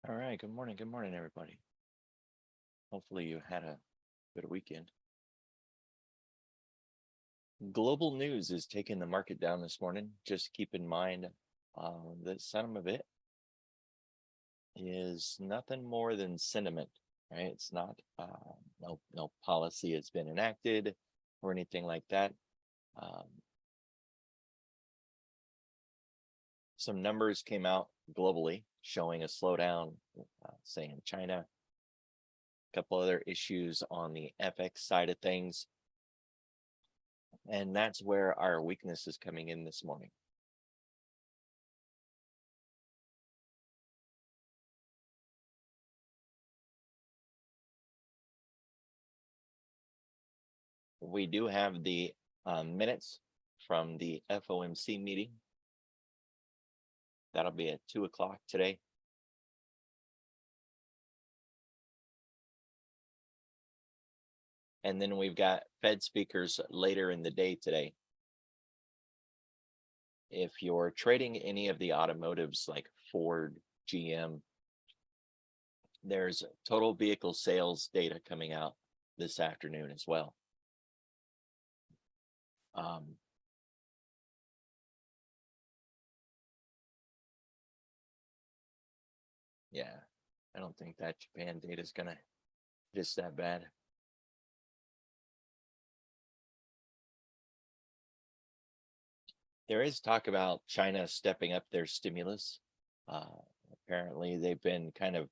All right, good morning, everybody. Hopefully you had a good weekend. Global news is taking the market down this morning. Just keep in mind that some of it is nothing more than sentiment, right? It's not no policy has been enacted or anything like that. Some numbers came out globally showing a slowdown, say in China. A couple other issues on the FX side of things. And that's where our weakness is coming in this morning. We do have the minutes from the FOMC meeting. That'll be at 2 o'clock today. And then we've got Fed speakers later in the day today. If you're trading any of the automotives like Ford, GM, there's total vehicle sales data coming out this afternoon as well. Yeah, I don't think that Japan data is gonna just that bad. There is talk about China stepping up their stimulus. Apparently, they've been kind of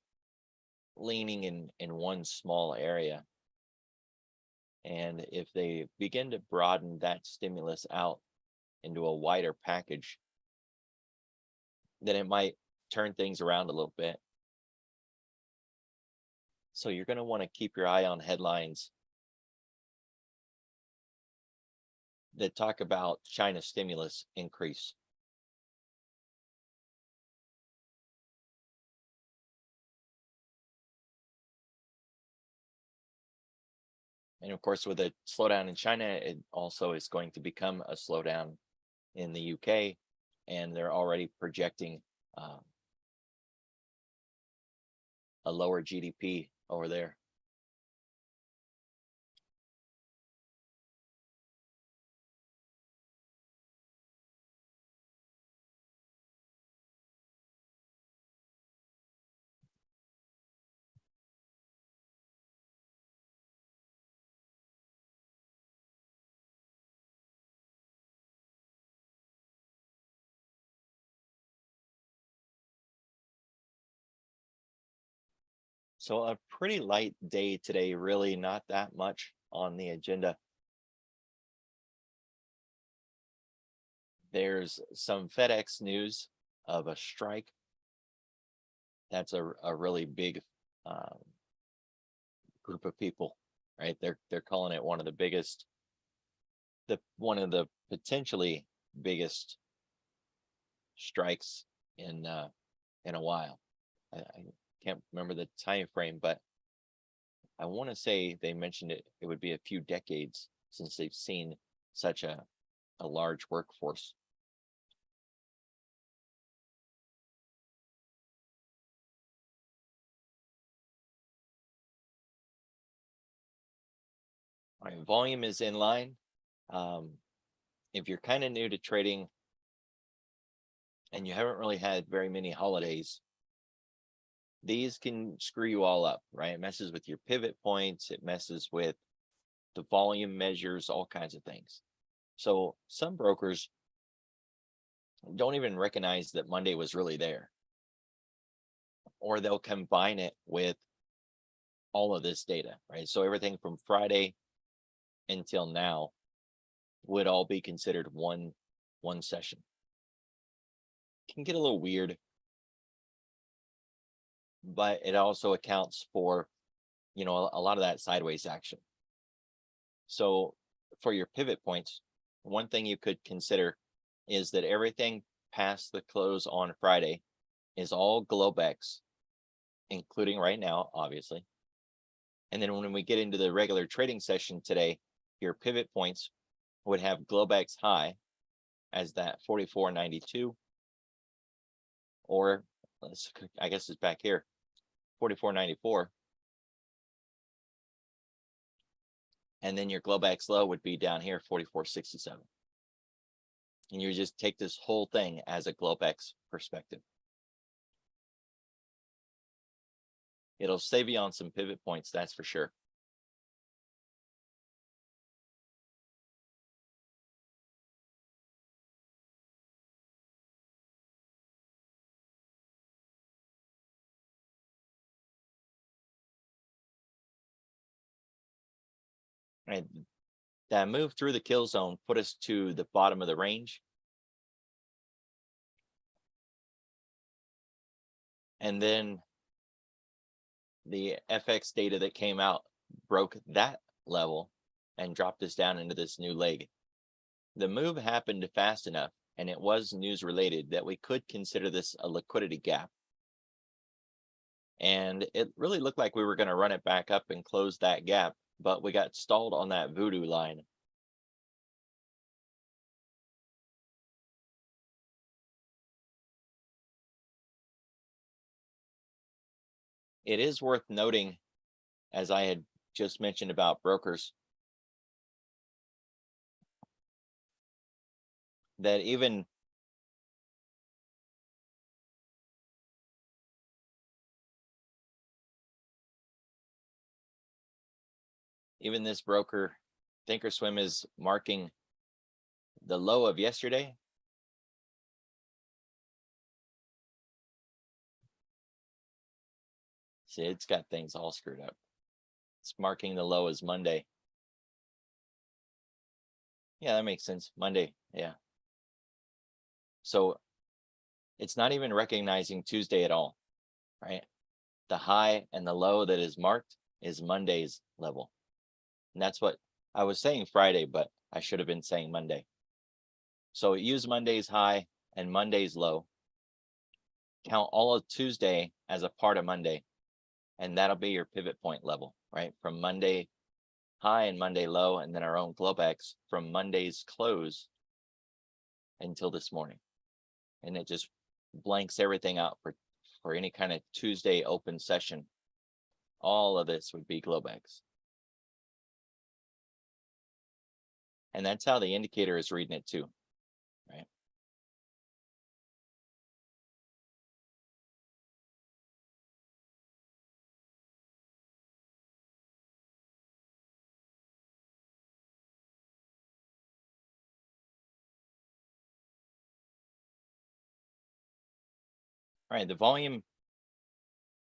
leaning in one small area. And if they begin to broaden that stimulus out into a wider package, then it might turn things around a little bit. So you're going to want to keep your eye on headlines that talk about China stimulus increase. And of course, with a slowdown in China, it also is going to become a slowdown in the UK, and they're already projecting a lower GDP over there. So a pretty light day today, really not that much on the agenda. There's some FedEx news of a strike. That's a really big group of people, right? They're calling it one of the biggest, one of the potentially biggest strikes in a while. I can't remember the time frame, but I want to say they mentioned it would be a few decades since they've seen such a large workforce. All right, volume is in line. If you're kind of new to trading and you haven't really had very many holidays, these can screw you all up, right? It messes with your pivot points. It messes with the volume measures, all kinds of things. So some brokers don't even recognize that Monday was really there, or they'll combine it with all of this data, right? So everything from Friday until now would all be considered one session. It can get a little weird, but it also accounts for, a lot of that sideways action. So for your pivot points, one thing you could consider is that everything past the close on Friday is all Globex, including right now, obviously. And then when we get into the regular trading session today, your pivot points would have Globex high as that 44.92, or I guess it's back here. 44.94. And then your Globex low would be down here, 44.67. And you just take this whole thing as a Globex perspective. It'll save you on some pivot points, that's for sure. Right. That move through the kill zone put us to the bottom of the range. And then the FX data that came out broke that level and dropped us down into this new leg. The move happened fast enough, and it was news related, that we could consider this a liquidity gap. And it really looked like we were going to run it back up and close that gap, but we got stalled on that voodoo line. It is worth noting, as I had just mentioned about brokers, that even this broker, Thinkorswim, is marking the low of yesterday. See, it's got things all screwed up. It's marking the low as Monday. Yeah, that makes sense. Monday, yeah. So it's not even recognizing Tuesday at all, right? The high and the low that is marked is Monday's level. And that's what I was saying Friday, but I should have been saying Monday. So use Monday's high and Monday's low. Count all of Tuesday as a part of Monday, and that'll be your pivot point level, right? From Monday high and Monday low, and then our own Globex from Monday's close until this morning. And it just blanks everything out for any kind of Tuesday open session. All of this would be Globex. And that's how the indicator is reading it too, right? All right, the volume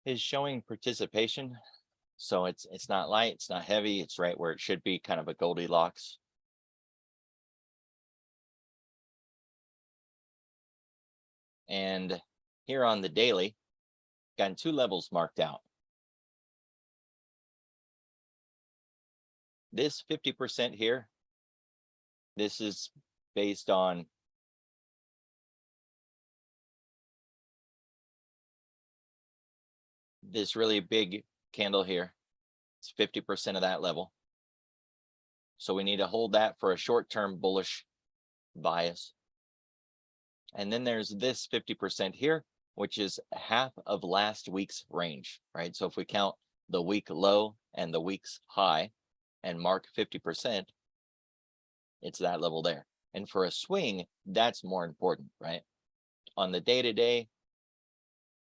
is showing participation. So it's not light, it's not heavy, it's right where it should be, kind of a Goldilocks. And here on the daily, gotten two levels marked out. This 50% here, this is based on this really big candle here. It's 50% of that level. So we need to hold that for a short-term bullish bias. And then there's this 50% here, which is half of last week's range, right? So if we count the week low and the week's high and mark 50%, it's that level there. And for a swing, that's more important, right? On the day-to-day,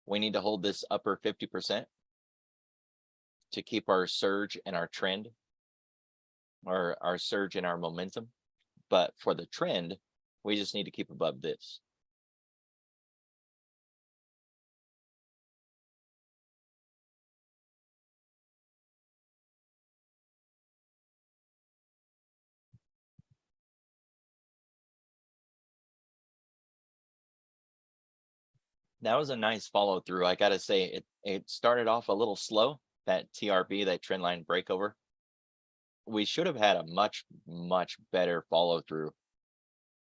we need to hold this upper 50% to keep our surge and our trend, or our surge and our momentum. But for the trend, we just need to keep above this. That was a nice follow through. I got to say, it started off a little slow, that TRB, that trend line breakover. We should have had a much, much better follow through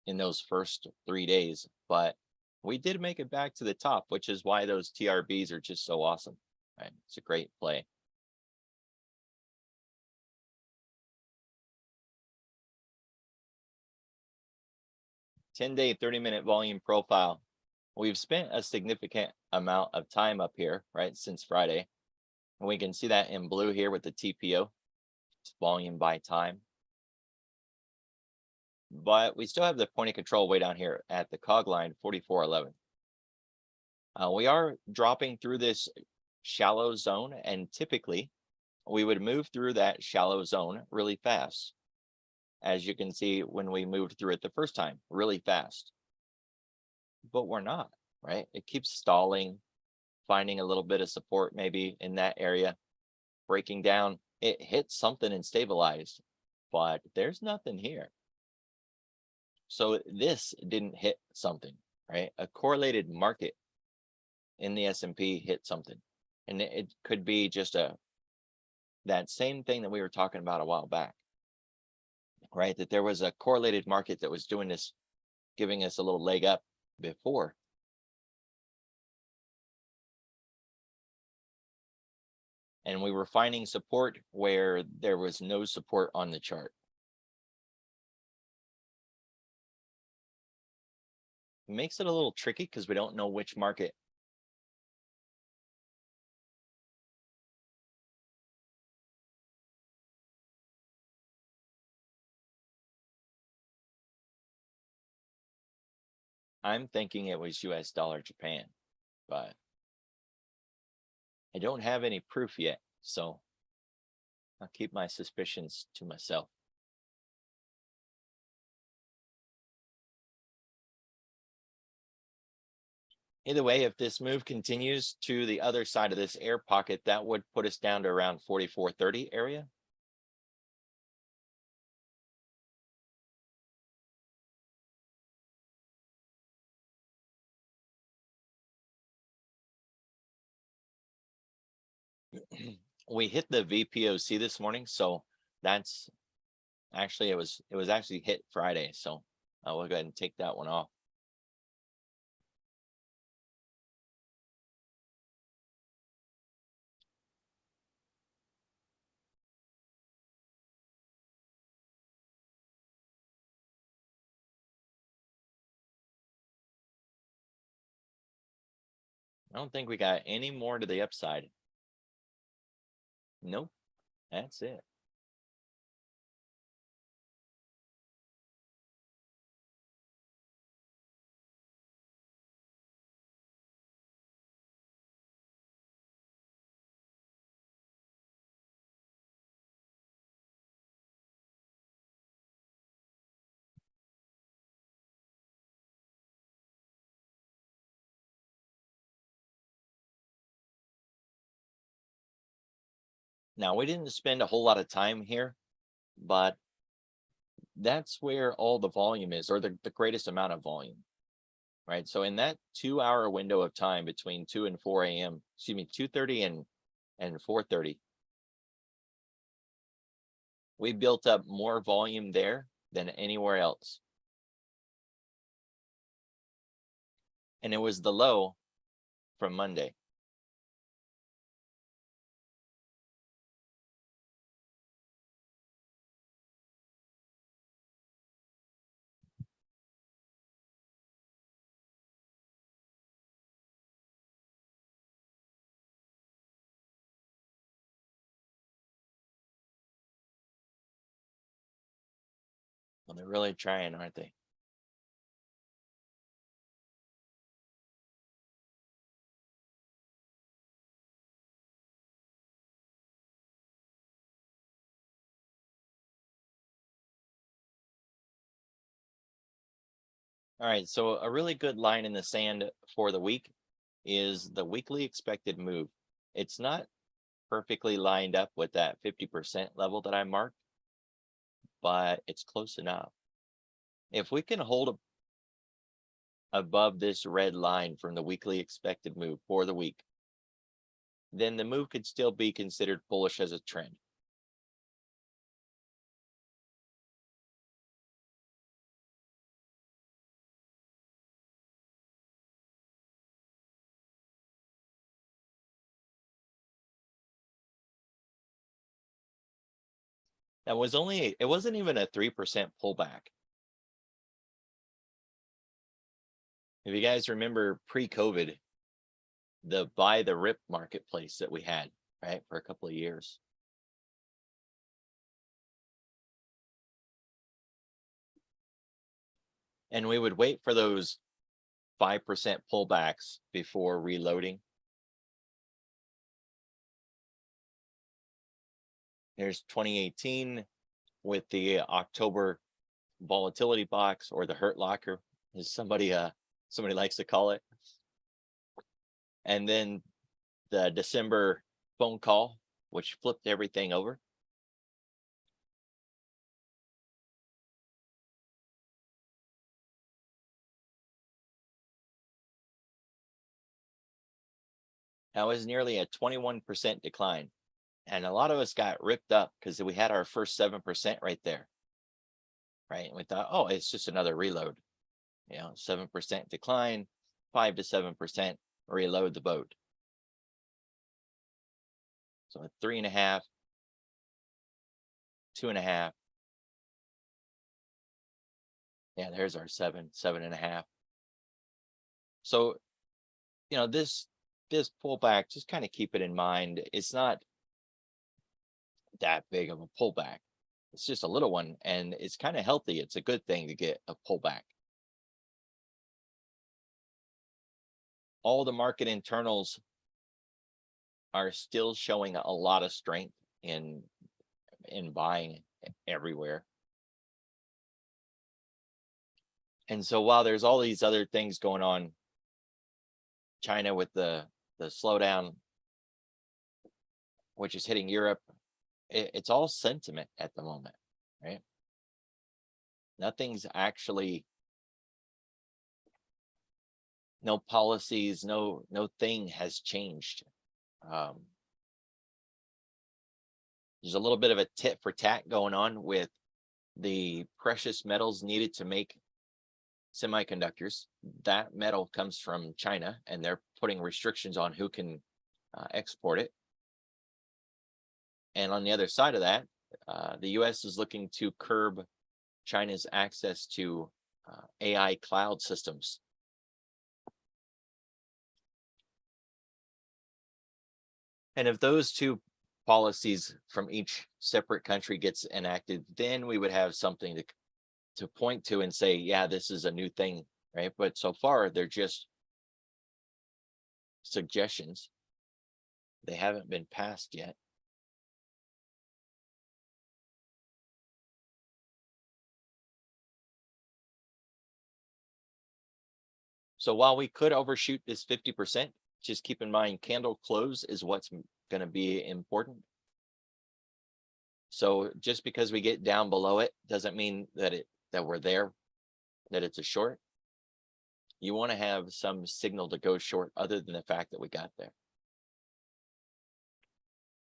in those first 3 days, but we did make it back to the top, which is why those TRBs are just so awesome, right? It's a great play. $10-day, 30-minute volume profile. We've spent a significant amount of time up here, right, since Friday. And we can see that in blue here with the TPO. It's volume by time. But we still have the point of control way down here at the cog line 4411. We are dropping through this shallow zone, and typically we would move through that shallow zone really fast. As you can see, when we moved through it the first time, really fast. But we're not, right? It keeps stalling, finding a little bit of support maybe in that area, breaking down. It hit something and stabilized, but there's nothing here. So this didn't hit something, right? A correlated market in the S&P hit something. And it could be just that same thing that we were talking about a while back, right? That there was a correlated market that was doing this, giving us a little leg up before. And we were finding support where there was no support on the chart. It makes it a little tricky because we don't know which market. I'm thinking it was US dollar Japan, but I don't have any proof yet, so I'll keep my suspicions to myself. Either way, if this move continues to the other side of this air pocket, that would put us down to around 4430 area. We hit the VPOC this morning, so that's actually it was actually hit Friday, so we'll go ahead and take that one off. I don't think we got any more to the upside. Nope, that's it. Now, we didn't spend a whole lot of time here, but that's where all the volume is, or the greatest amount of volume, right? So in that 2-hour window of time between 2 and 4 a.m., excuse me, 2:30 and 4:30, we built up more volume there than anywhere else. And it was the low from Monday. Well, they're really trying, aren't they? All right, so a really good line in the sand for the week is the weekly expected move. It's not perfectly lined up with that 50% level that I marked, but it's close enough. If we can hold above this red line from the weekly expected move for the week, then the move could still be considered bullish as a trend. That was it wasn't even a 3% pullback. If you guys remember pre-COVID, the buy the rip marketplace that we had, right, for a couple of years. And we would wait for those 5% pullbacks before reloading. Here's 2018 with the October volatility box, or the hurt locker, as somebody likes to call it. And then the December phone call, which flipped everything over. That was nearly a 21% decline. And a lot of us got ripped up because we had our first 7% right there. Right. And we thought, oh, it's just another reload. 7% decline, 5 to 7%, reload the boat. So 3.5, 2.5. Yeah, there's our 7.5. So, this pullback, just kind of keep it in mind. It's not that big of a pullback. It's just a little one, and it's kind of healthy. It's a good thing to get a pullback. All the market internals are still showing a lot of strength in buying everywhere. And so while there's all these other things going on, China with the slowdown, which is hitting Europe, it's all sentiment at the moment, right? Nothing's actually, no policies, no thing has changed. There's a little bit of a tit for tat going on with the precious metals needed to make semiconductors. That metal comes from China, and they're putting restrictions on who can export it. And on the other side of that, the US is looking to curb China's access to AI cloud systems. And if those two policies from each separate country gets enacted, then we would have something to point to and say, yeah, this is a new thing, right? But so far, they're just suggestions. They haven't been passed yet. So while we could overshoot this 50%, just keep in mind candle close is what's going to be important. So just because we get down below it doesn't mean that we're there, that it's a short. You want to have some signal to go short other than the fact that we got there.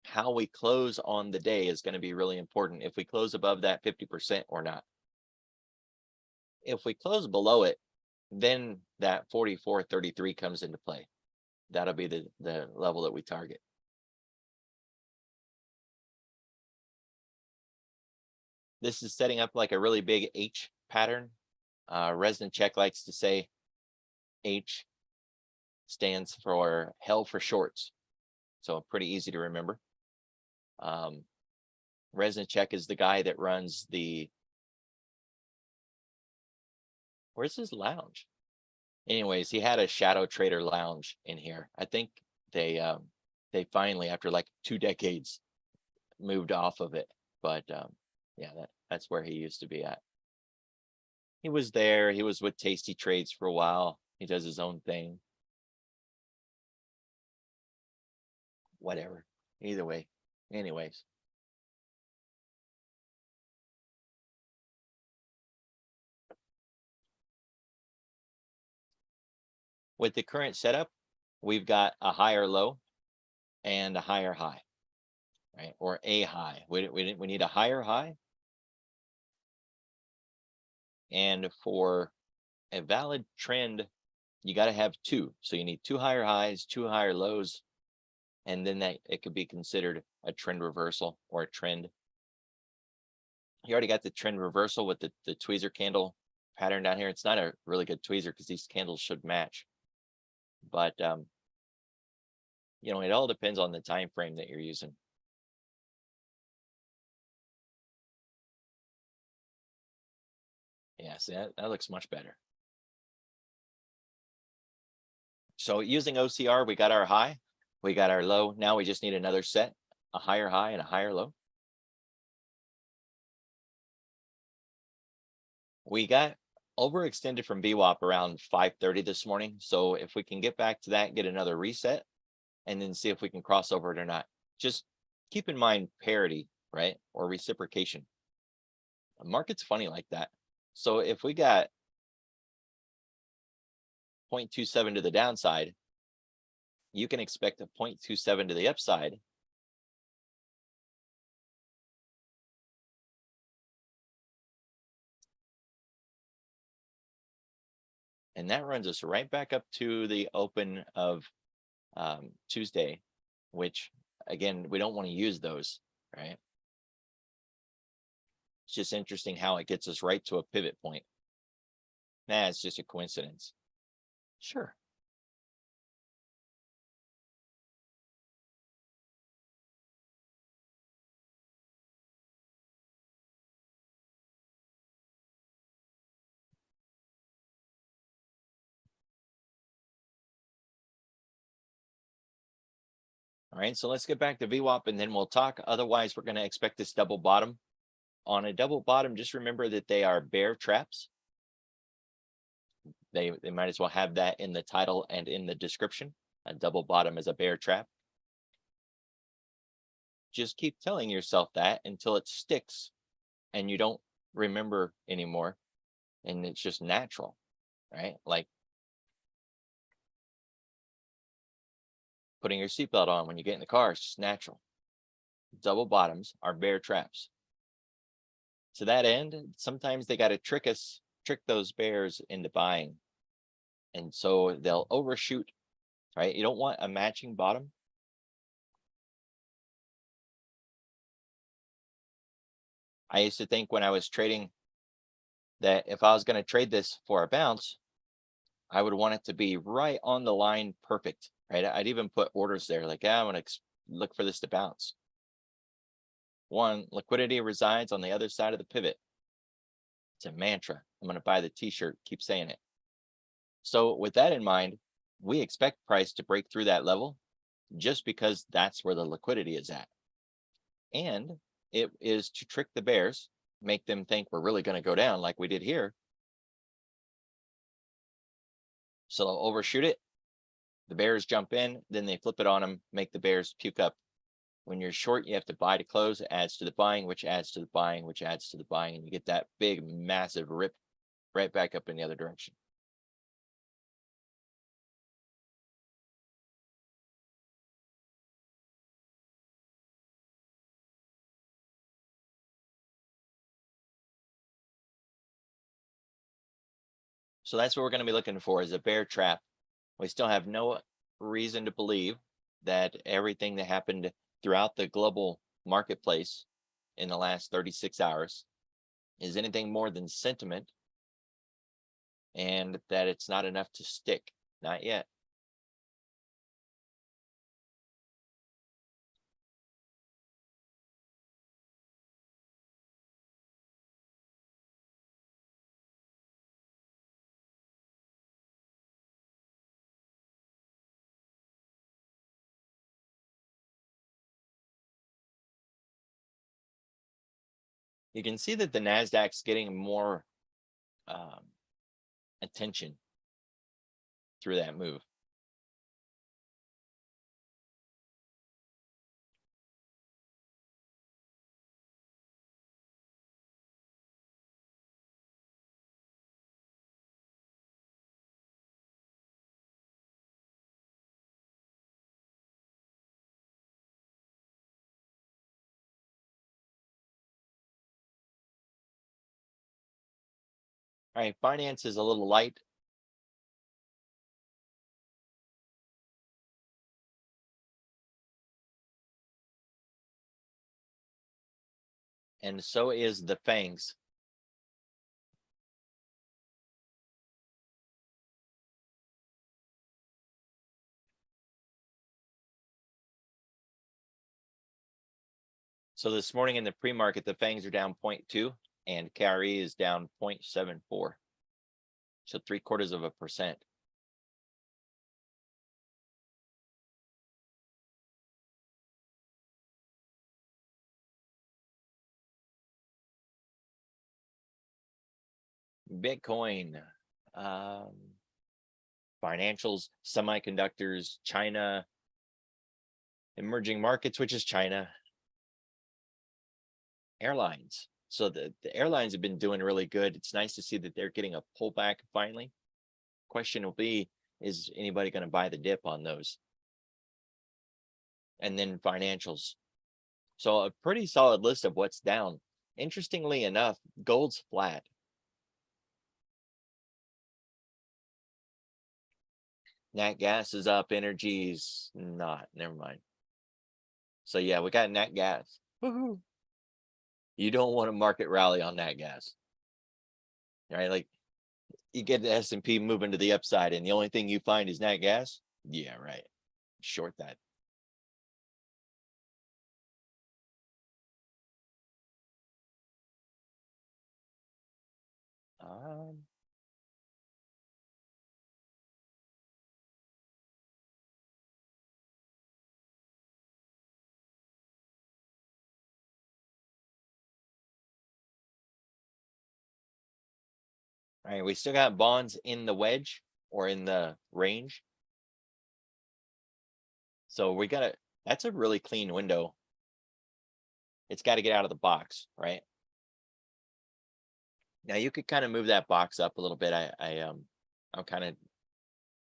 How we close on the day is going to be really important. If we close above that 50% or not. If we close below it, then that 44.33 comes into play. That'll be the level that we target. This is setting up like a really big H pattern. Resnick likes to say H stands for hell for shorts. So pretty easy to remember. Resnick is the guy that runs the, where's his lounge? Anyways, he had a shadow trader lounge in here. I think they finally, after like 2 decades, moved off of it. But yeah, that's where he used to be at. He was there. He was with Tasty Trades for a while. He does his own thing. Whatever. Either way. Anyways. With the current setup, we've got a higher low and a higher high, right? Or a high. We need a higher high. And for a valid trend, you got to have 2. So you need 2 higher highs, 2 higher lows, and then that it could be considered a trend reversal or a trend. You already got the trend reversal with the tweezer candle pattern down here. It's not a really good tweezer because these candles should match. But You know, it all depends on the time frame that you're using. Yeah, see, that looks much better. So using OCR, we got our high, we got our low. Now we just need another set, a higher high and a higher low. We got overextended from VWAP around 5:30 this morning. So if we can get back to that, get another reset, and then see if we can cross over it or not. Just keep in mind parity, right? Or reciprocation. The market's funny like that. So if we got 0.27 to the downside, you can expect a 0.27 to the upside. And that runs us right back up to the open of Tuesday, which again, we don't want to use those, right? It's just interesting how it gets us right to a pivot point. Nah, it's just a coincidence. Sure. All right, so let's get back to VWAP and then we'll talk. Otherwise, we're going to expect this double bottom. On a double bottom, just remember that they are bear traps. They might as well have that in the title and in the description. A double bottom is a bear trap. Just keep telling yourself that until it sticks and you don't remember anymore. And it's just natural, right? Like putting your seatbelt on when you get in the car, it's just natural. Double bottoms are bear traps. To that end, sometimes they got to trick those bears into buying. And so they'll overshoot, right? You don't want a matching bottom. I used to think when I was trading that if I was going to trade this for a bounce, I would want it to be right on the line, perfect, right? I'd even put orders there like, yeah, I'm going to look for this to bounce. One, liquidity resides on the other side of the pivot. It's a mantra. I'm going to buy the t-shirt, keep saying it. So with that in mind, we expect price to break through that level just because that's where the liquidity is at. And it is to trick the bears, make them think we're really going to go down like we did here. So they'll overshoot it. The bears jump in, then they flip it on them, make the bears puke up. When you're short, you have to buy to close. It adds to the buying, which adds to the buying, which adds to the buying. And you get that big, massive rip right back up in the other direction. So that's what we're going to be looking for is a bear trap. We still have no reason to believe that everything that happened throughout the global marketplace in the last 36 hours is anything more than sentiment, and that it's not enough to stick. Not yet. You can see that the NASDAQ's getting more attention through that move. All right, finance is a little light. And so is the FANGs. So this morning in the pre-market, the FANGs are down 0.2 and KRE is down 0.74. So 0.75%. Bitcoin, financials, semiconductors, China, emerging markets, which is China, airlines. So the airlines have been doing really good. It's nice to see that they're getting a pullback finally. Question will be, is anybody going to buy the dip on those? And then financials. So a pretty solid list of what's down. Interestingly enough, gold's flat. Nat gas is up, energy's not. Never mind. So yeah, we got nat gas. Woohoo. You don't want a market rally on nat gas, right? Like you get the S&P moving to the upside and the only thing you find is nat gas. Yeah, right. Short that. All right, we still got bonds in the wedge or in the range. So we got that's a really clean window. It's got to get out of the box, right? Now you could kind of move that box up a little bit. I'm kind of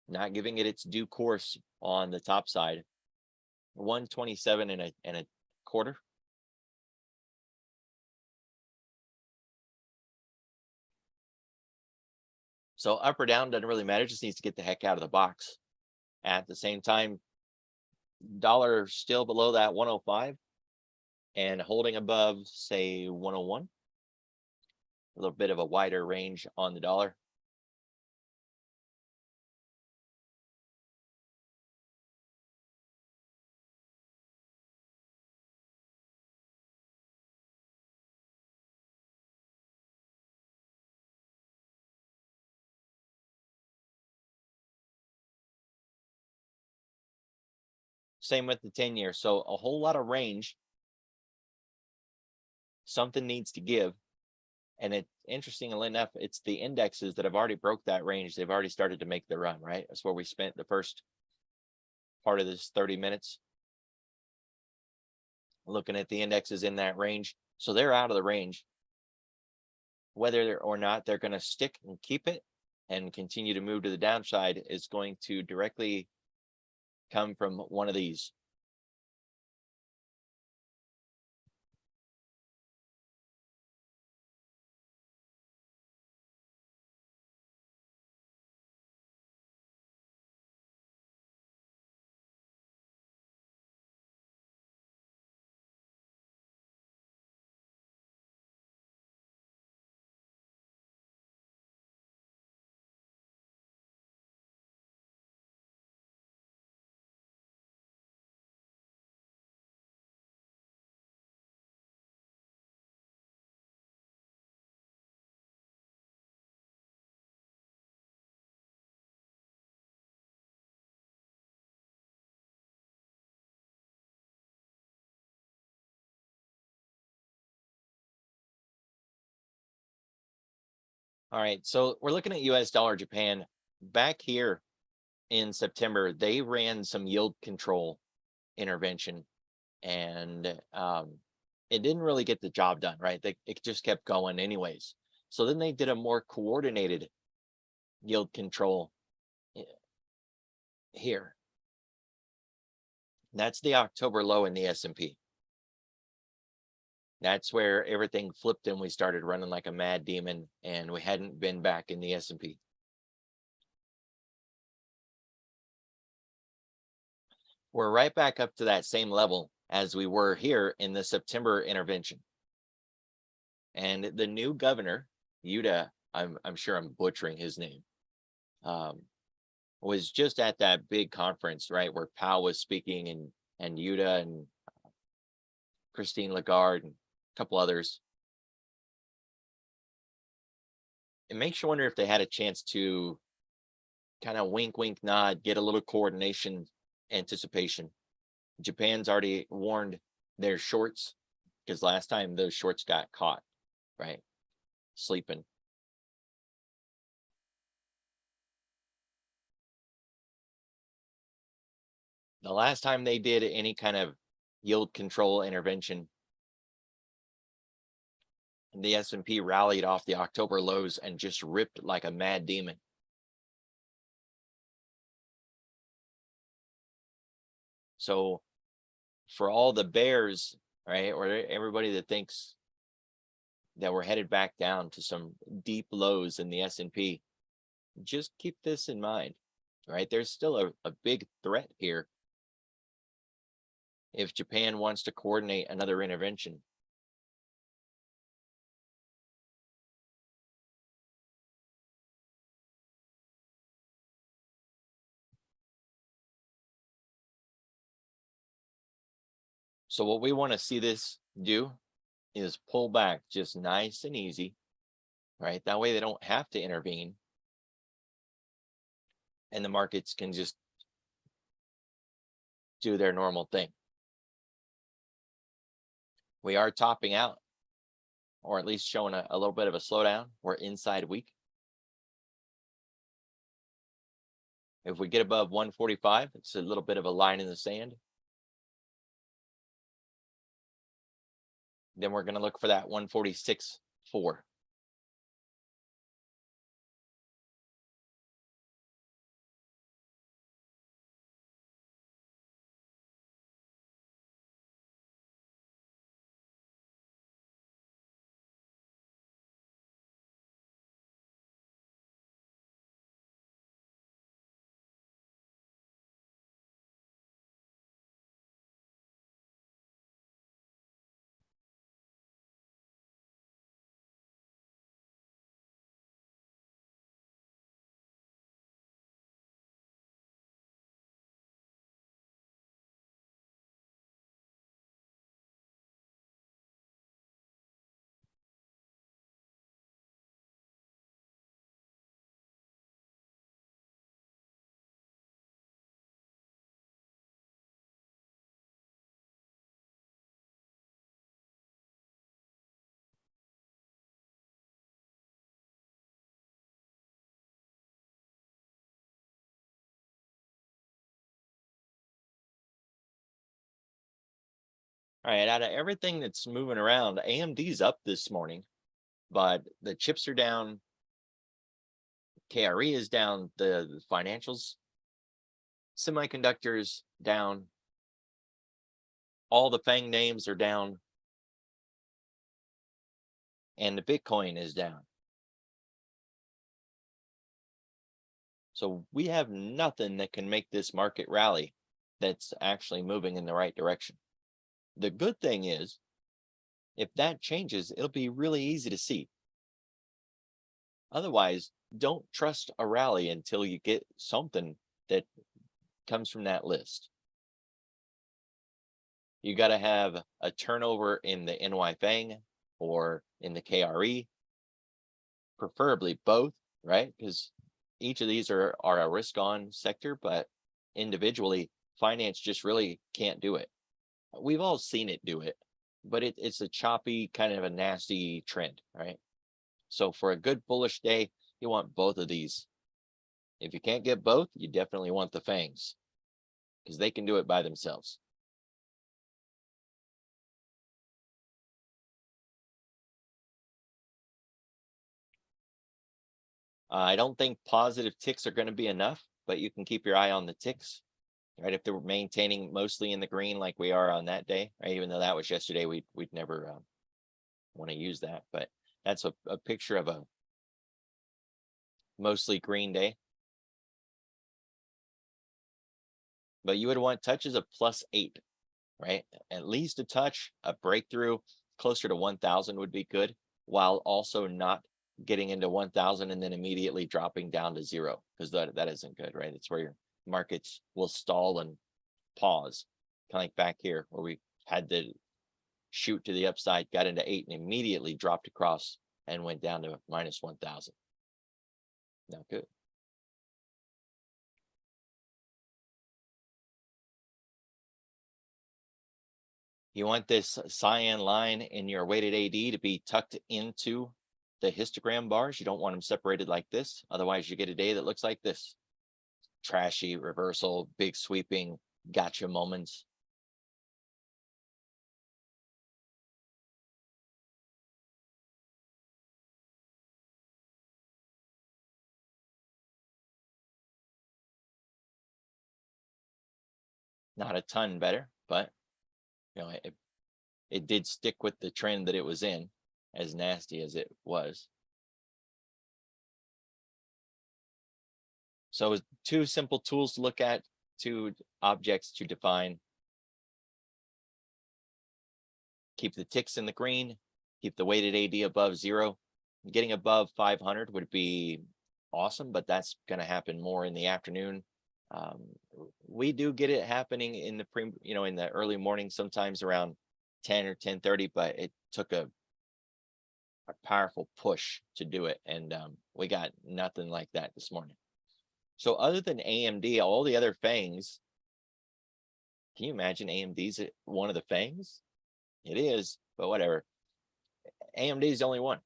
not giving it its due course on the top side. 127 and a quarter. So up or down doesn't really matter. Just needs to get the heck out of the box. At the same time, dollar still below that 105 and holding above, say, 101. A little bit of a wider range on the dollar. Same with the 10-year. So a whole lot of range. Something needs to give. And it, interestingly enough, it's the indexes that have already broke that range. They've already started to make the run, right? That's where we spent the first part of this 30 minutes. Looking at the indexes in that range. So they're out of the range. Whether or not they're going to stick and keep it and continue to move to the downside is going to directly come from one of these. All right, so we're looking at US dollar Japan. Back here in September, they ran some yield control intervention and it didn't really get the job done, right? It just kept going anyways. So then they did a more coordinated yield control here. That's the October low in the S&P. That's where everything flipped and we started running like a mad demon and we hadn't been back in the S&P. We're right back up to that same level as we were here in the September intervention. And the new governor, Yuta, I'm sure I'm butchering his name, was just at that big conference, right, where Powell was speaking and Yuta and Christine Lagarde and a couple others. It makes you wonder if they had a chance to kind of wink, wink, nod, get a little coordination, anticipation. Japan's already warned their shorts because last time those shorts got caught, right? Sleeping. The last time they did any kind of yield control intervention, the S&P rallied off the October lows and just ripped like a mad demon. So for all the bears, right, or everybody that thinks that we're headed back down to some deep lows in the S&P, just keep this in mind, right? There's still a big threat here if Japan wants to coordinate another intervention. So what we want to see this do is pull back just nice and easy, right? That way they don't have to intervene and the markets can just do their normal thing. We are topping out, or at least showing a little bit of a slowdown. We're inside week. If we get above 145, it's a little bit of a line in the sand. Then we're going to look for that 146.4. All right, out of everything that's moving around, AMD's up this morning, but the chips are down. KRE is down. The financials, semiconductors down. All the FANG names are down. And the Bitcoin is down. So we have nothing that can make this market rally that's actually moving in the right direction. The good thing is, if that changes, it'll be really easy to see. Otherwise, don't trust a rally until you get something that comes from that list. You got to have a turnover in the NY FANG or in the KRE, preferably both, right? Because each of these are a risk on sector, but individually, finance just really can't do it. We've all seen it do it, but it's a choppy, kind of a nasty trend, right? So for a good bullish day, you want both of these. If you can't get both, you definitely want the FANGs because they can do it by themselves. I don't think positive ticks are going to be enough, but you can keep your eye on the ticks, right? If they're maintaining mostly in the green like we are on that day, right? Even though that was yesterday, we'd never want to use that, but that's a picture of a mostly green day. But you would want touches of +8, right? At least a touch, a breakthrough closer to 1,000 would be good, while also not getting into 1,000 and then immediately dropping down to 0, because that isn't good, right? It's where your markets will stall and pause, kind of like back here where we had the shoot to the upside, got into 8 and immediately dropped across and went down to minus 1,000. Not good. You want this cyan line in your weighted AD to be tucked into the histogram bars. You don't want them separated like this. Otherwise, you get a day that looks like this. Trashy reversal, big sweeping, gotcha moments. Not a ton better, but you know, it did stick with the trend that it was in, as nasty as it was. So 2 simple tools to look at, 2 objects to define. Keep the ticks in the green, keep the weighted AD above 0. Getting above 500 would be awesome, but that's going to happen more in the afternoon. We do get it happening in the in the early morning, sometimes around 10 or 10:30, but it took a powerful push to do it, and we got nothing like that this morning. So other than AMD, all the other FANGs, can you imagine AMD's one of the FANGs? It is, but whatever. AMD is the only one.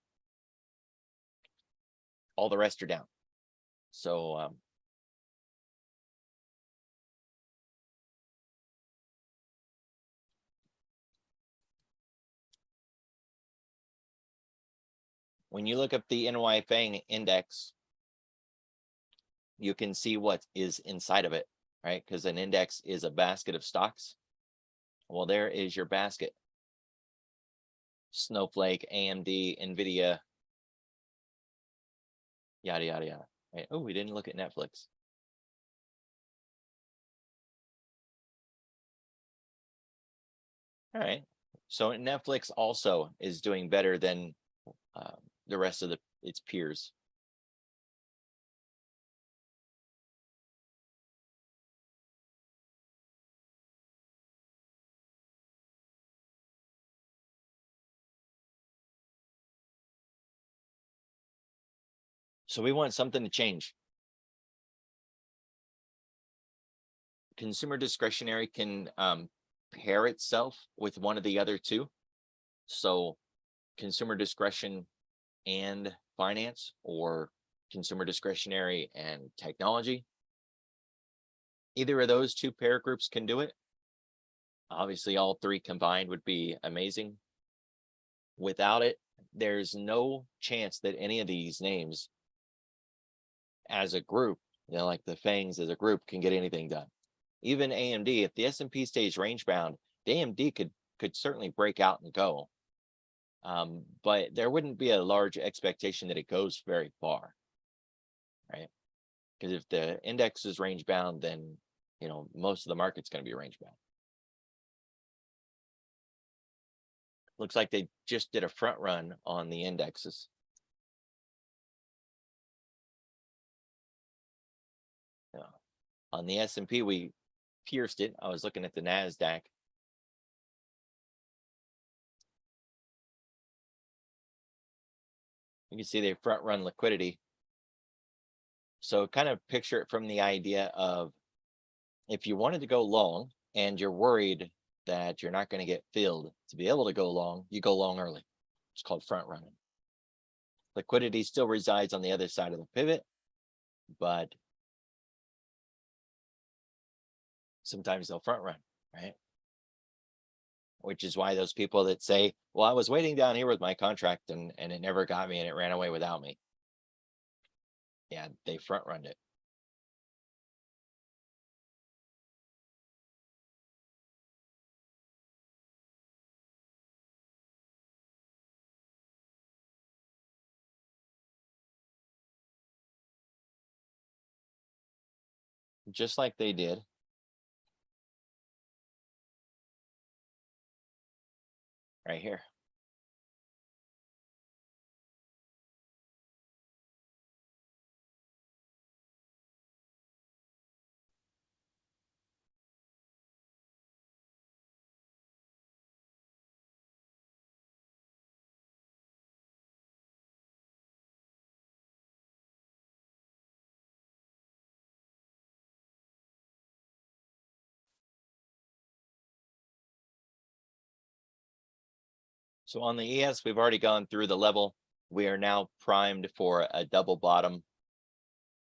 All the rest are down. So when you look up the NY FANG index, you can see what is inside of it, right? Because an index is a basket of stocks. Well, there is your basket. Snowflake, AMD, NVIDIA, yada, yada, yada. Right? Oh, we didn't look at Netflix. All right. So Netflix also is doing better than the rest of its peers. So we want something to change. Consumer discretionary can pair itself with one of the other 2. So consumer discretion and finance, or consumer discretionary and technology. Either of those 2 pair groups can do it. Obviously, all 3 combined would be amazing. Without it, there's no chance that any of these names as a group, like the FANGs as a group, can get anything done. Even AMD, if the S&P stays range bound, the AMD could certainly break out and go. But there wouldn't be a large expectation that it goes very far, right? Because if the index is range bound, then most of the market's going to be range bound. Looks like they just did a front run on the indexes. On the S&P, we pierced it. I was looking at the NASDAQ. You can see they front run liquidity. So kind of picture it from the idea of, if you wanted to go long and you're worried that you're not going to get filled to be able to go long, you go long early. It's called front running. Liquidity still resides on the other side of the pivot, but sometimes they'll front run, right? Which is why those people that say, well, I was waiting down here with my contract and it never got me and it ran away without me. Yeah, they front runned it. Just like they did. Right here. So on the ES, we've already gone through the level. We are now primed for a double bottom.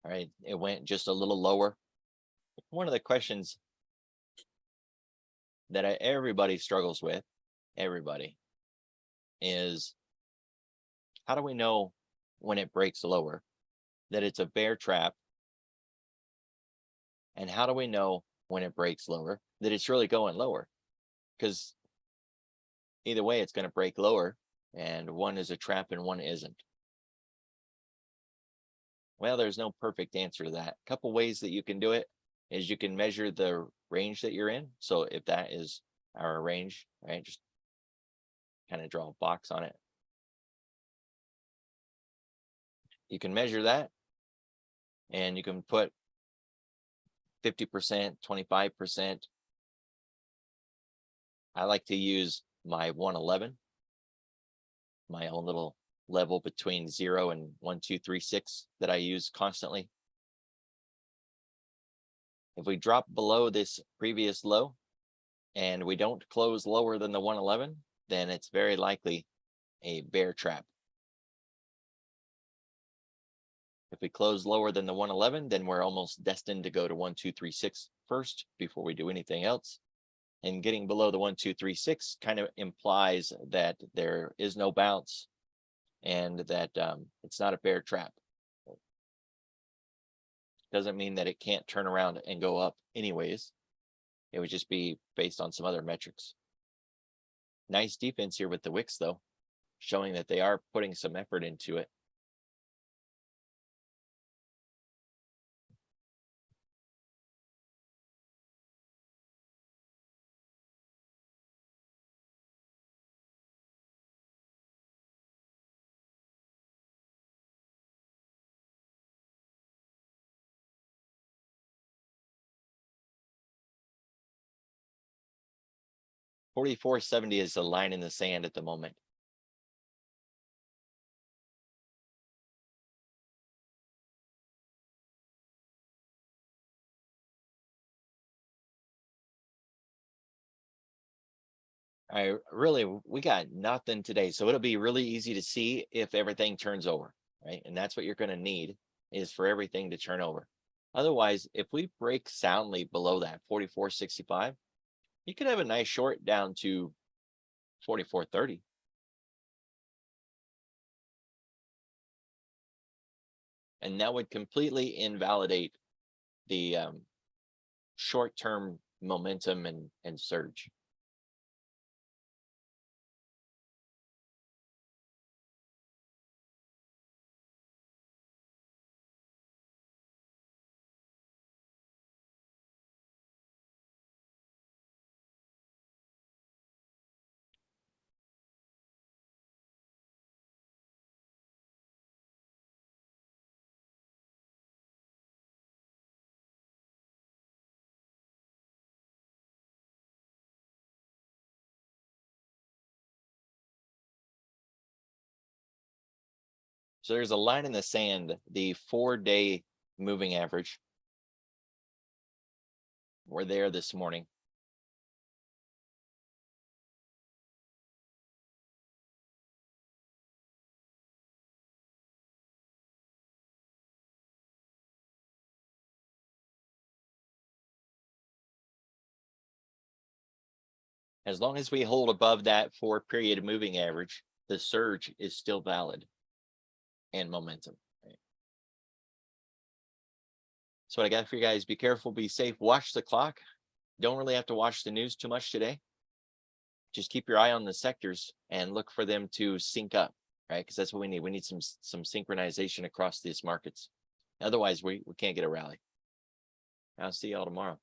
All right, it went just a little lower. One of the questions that everybody struggles with, is how do we know when it breaks lower that it's a bear trap? And how do we know when it breaks lower that it's really going lower? Because either way, it's going to break lower, and one is a trap and one isn't. Well, there's no perfect answer to that. A couple ways that you can do it is you can measure the range that you're in. So if that is our range, right, just kind of draw a box on it. You can measure that, and you can put 50%, 25%. I like to use my 111, my own little level between 0 and 1, 2, 3, 6 that I use constantly. If we drop below this previous low and we don't close lower than the 111, then it's very likely a bear trap. If we close lower than the 111, then we're almost destined to go to 1, 2, 3, 6 first before we do anything else. And getting below the 1, 2, 3, 6 kind of implies that there is no bounce and that it's not a bear trap. Doesn't mean that it can't turn around and go up anyways. It would just be based on some other metrics. Nice defense here with the wicks, though, showing that they are putting some effort into it. $44.70 is the line in the sand at the moment. We got nothing today. So it'll be really easy to see if everything turns over, right? And that's what you're going to need, is for everything to turn over. Otherwise, if we break soundly below that 44.65, you could have a nice short down to 44.30. And that would completely invalidate the short-term momentum and surge. So there's a line in the sand, the 4-day moving average. We're there this morning. As long as we hold above that 4-period moving average, the surge is still valid and momentum. Right? So what I got for you guys: be careful, be safe, watch the clock. Don't really have to watch the news too much today. Just keep your eye on the sectors and look for them to sync up, right? Because that's what we need. We need some synchronization across these markets. Otherwise, we can't get a rally. I'll see y'all tomorrow.